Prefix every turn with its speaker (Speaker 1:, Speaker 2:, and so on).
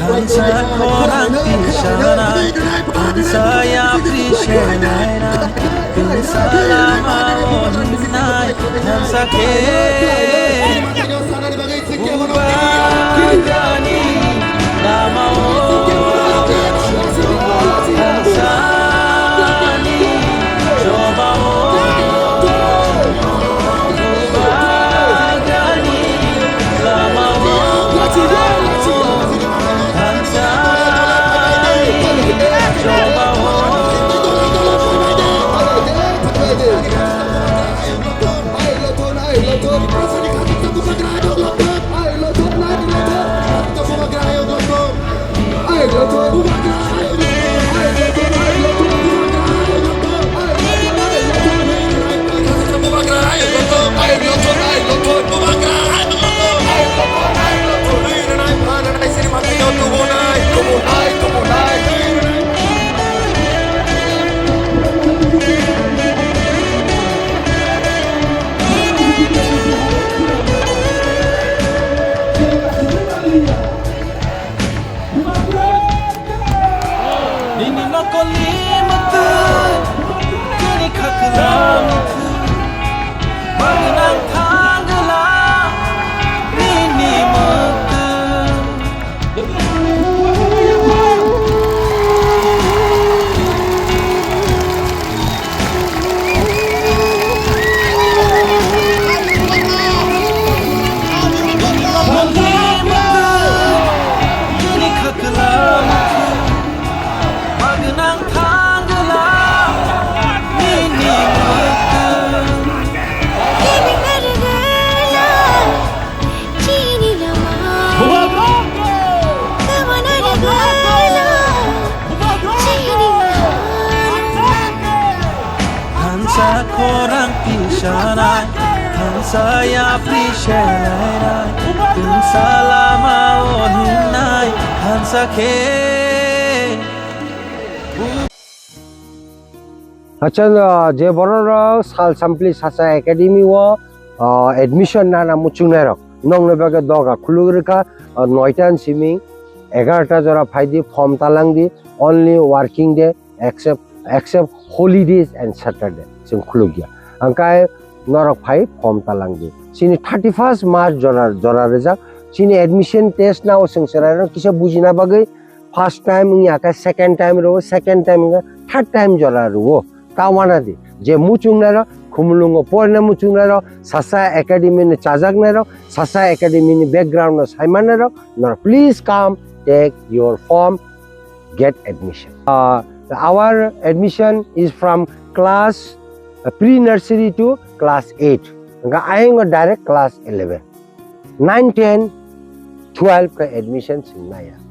Speaker 1: Thansa korang pisana, Thansa ya prishelena, Thansa lama onai, Thansa ke Bubagra ni lama Thansa ni coba Bubagra ni lama korang pisana, Thansa ya prishelena, Thansa lama onai, Thansa ke
Speaker 2: अच्छा जे बररा साल सामप्ली सासा academy व admission नाना मुचुंगनेरक नंगनेबागे दगा खुलुगरिका 9टा सिमिं 11टा जरा फाइदि form तालांगदि only working day except holidays and Saturday जों खुलुगिया अंकाय नरक phi form तालांगदि सिनि 31st मार्च जरा रेजा सिनि एडमिशन टेस्ट नाव संसरानो किसे बुजिना बागै फर्स्ट टाइम याका सेकंड टाइम रो सेकंड टाइम थर्ड टाइम जरा रो तावानादि जे मुचुंगनारो खुमुलुंगो पोरने मुचुंगनारो सासा एकेडमी ने चाजागनारो सासा एकेडमी ने बैकग्राउंड न साइमानारो नर please come take your form get admission. Our admission is from class pre-nursery to class 8. I am direct class 11. 9, 10, 12 का admission सिंना या.